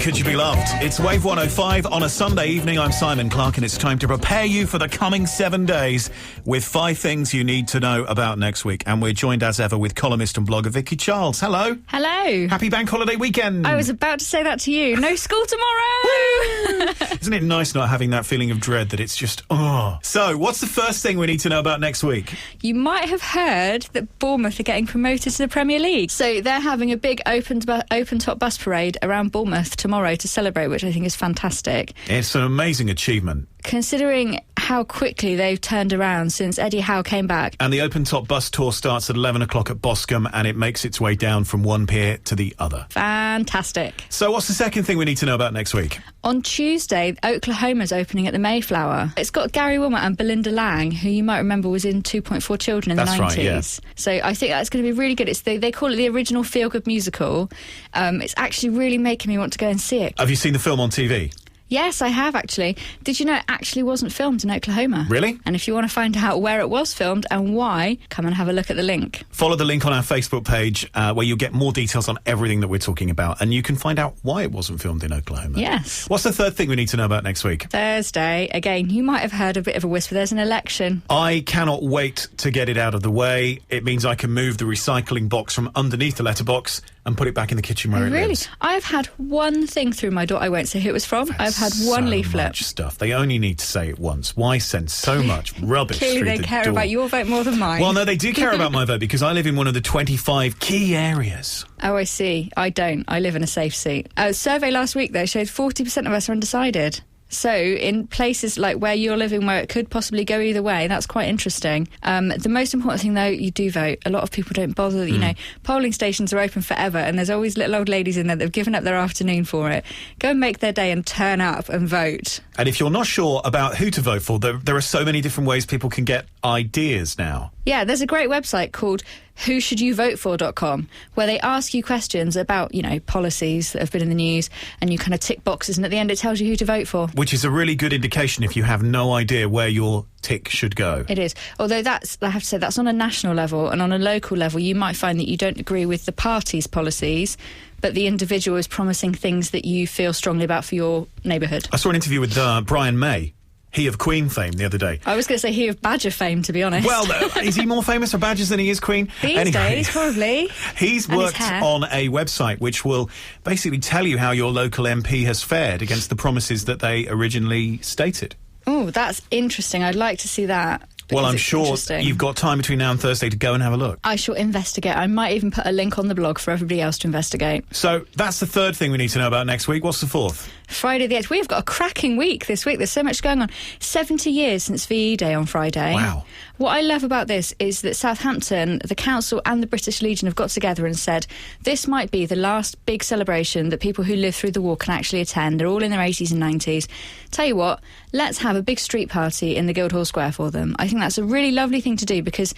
Could You Be Loved? It's Wave 105 on a Sunday evening. I'm Simon Clark, and it's time to prepare you for the coming 7 days with 5 things you need to know about next week. And we're joined as ever with columnist and blogger Vicky Charles. Hello. Hello. Happy Bank Holiday weekend. I was about to say that to you. No school tomorrow. Isn't it nice not having that feeling of dread that it's just, oh. So, what's the first thing we need to know about next week? You might have heard that Bournemouth are getting promoted to the Premier League. So they're having a big open-top bus parade around Bournemouth tomorrow to celebrate, which I think is fantastic. It's an amazing achievement. Considering how quickly they've turned around since Eddie Howe came back. And the open-top bus tour starts at 11 o'clock at Boscombe, and it makes its way down from one pier to the other. Fantastic. So what's the second thing we need to know about next week? On Tuesday, Oklahoma's opening at the Mayflower. It's got Gary Wilmot and Belinda Lang, who you might remember was in 2.4 Children in the 90s. Right, yeah. So I think that's going to be really good. They call it the original feel-good musical. It's actually really making me want to go and see it. Have you seen the film on TV? Yes, I have, actually. Did you know it actually wasn't filmed in Oklahoma? Really? And if you want to find out where it was filmed and why, come and have a look at the link. Follow the link on our Facebook page where you'll get more details on everything that we're talking about, and you can find out why it wasn't filmed in Oklahoma. Yes. What's the third thing we need to know about next week? Thursday. Again, you might have heard a bit of a whisper. There's an election. I cannot wait to get it out of the way. It means I can move the recycling box from underneath the letterbox and put it back in the kitchen where it lives. I've had one thing through my door. I won't say who it was from. I've had one leaflet. Much stuff. They only need to say it once. Why send so much rubbish through the door? Clearly they care about your vote more than mine. Well, no, they do care about my vote because I live in one of the 25 key areas. Oh, I see. I don't. I live in a safe seat. A survey last week, though, showed 40% of us are undecided. So in places like where you're living, where it could possibly go either way, that's quite interesting. The most important thing, though, you do vote. A lot of people don't bother. You know, polling stations are open forever, and there's always little old ladies in there that have given up their afternoon for it. Go and make their day and turn up and vote. And if you're not sure about who to vote for, there are so many different ways people can get ideas now. Yeah, there's a great website called whoshouldyouvotefor.com where they ask you questions about, you know, policies that have been in the news, and you kind of tick boxes, and at the end it tells you who to vote for. Which is a really good indication if you have no idea where your tick should go. It is. Although I have to say, that's on a national level, and on a local level you might find that you don't agree with the party's policies, but the individual is promising things that you feel strongly about for your neighbourhood. I saw an interview with Brian May. He of Queen fame the other day. I was going to say he of Badger fame, to be honest. Well, is he more famous for Badgers than he is Queen? These days, probably. He's worked on a website which will basically tell you how your local MP has fared against the promises that they originally stated. Oh, that's interesting. I'd like to see that. Well, I'm sure you've got time between now and Thursday to go and have a look. I shall investigate. I might even put a link on the blog for everybody else to investigate. So that's the third thing we need to know about next week. What's the fourth? Friday the 8th. We've got a cracking week this week. There's so much going on. 70 years since VE Day on Friday. Wow. What I love about this is that Southampton, the council and the British Legion have got together and said this might be the last big celebration that people who live through the war can actually attend. They're all in their 80s and 90s. Tell you what, let's have a big street party in the Guildhall Square for them. I think that's a really lovely thing to do because,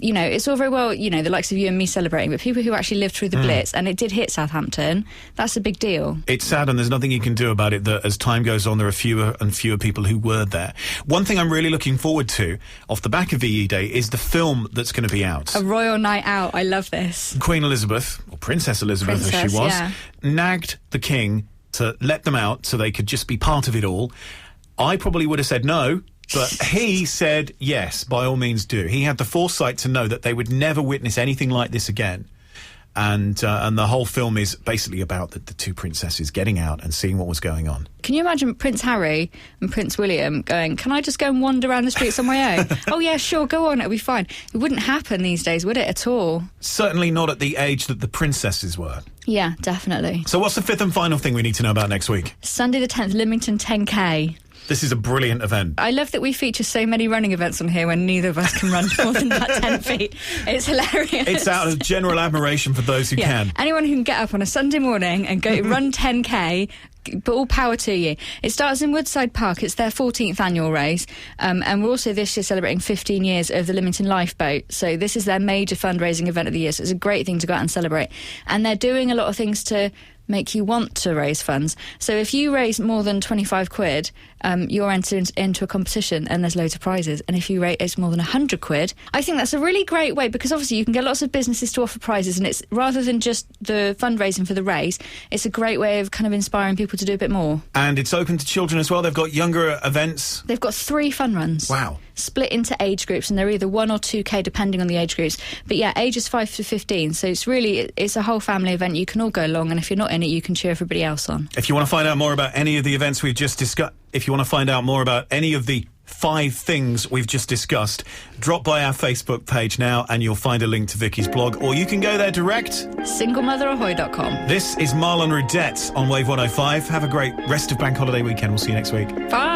you know, it's all very well, you know, the likes of you and me celebrating, but people who actually lived through the Blitz, and it did hit Southampton, that's a big deal. It's sad, and there's nothing you can do about it, that as time goes on, there are fewer and fewer people who were there. One thing I'm really looking forward to, off the back of VE Day, is the film that's going to be out. A royal night out. I love this. Queen Elizabeth, or Princess Elizabeth as she was, nagged the king to let them out so they could just be part of it all. I probably would have said no, but he said yes, by all means do. He had the foresight to know that they would never witness anything like this again. And the whole film is basically about the two princesses getting out and seeing what was going on. Can you imagine Prince Harry and Prince William going, can I just go and wander around the streets on my own? Oh, yeah, sure, go on, it'll be fine. It wouldn't happen these days, would it, at all? Certainly not at the age that the princesses were. Yeah, definitely. So what's the fifth and final thing we need to know about next week? Sunday the 10th, Lymington 10K. This is a brilliant event. I love that we feature so many running events on here when neither of us can run more than that 10 feet. It's hilarious. It's out of general admiration for those who can. Anyone who can get up on a Sunday morning and go run 10K, but all power to you. It starts in Woodside Park. It's their 14th annual race. And we're also this year celebrating 15 years of the Lymington Lifeboat. So this is their major fundraising event of the year. So it's a great thing to go out and celebrate. And they're doing a lot of things to make you want to raise funds. So if you raise more than 25 quid, you're entered into a competition and there's loads of prizes. And if you raise more than 100 quid, I think that's a really great way, because obviously you can get lots of businesses to offer prizes, and it's rather than just the fundraising for the race, it's a great way of kind of inspiring people to do a bit more. And it's open to children as well. They've got younger events. They've got 3 fun runs. Wow. Split into age groups, and they're either 1 or 2K depending on the age groups. But yeah, ages 5 to 15. So it's a whole family event. You can all go along, and if you're not in it, you can cheer everybody else on. If you want to find out more about any of the events we've just discussed, if you want to find out more about any of the 5 things we've just discussed, drop by our Facebook page now and you'll find a link to Vicky's blog, or you can go there direct. SingleMotherAhoy.com. This is Marlon Rudette on Wave 105. Have a great rest of Bank Holiday weekend. We'll see you next week. Bye.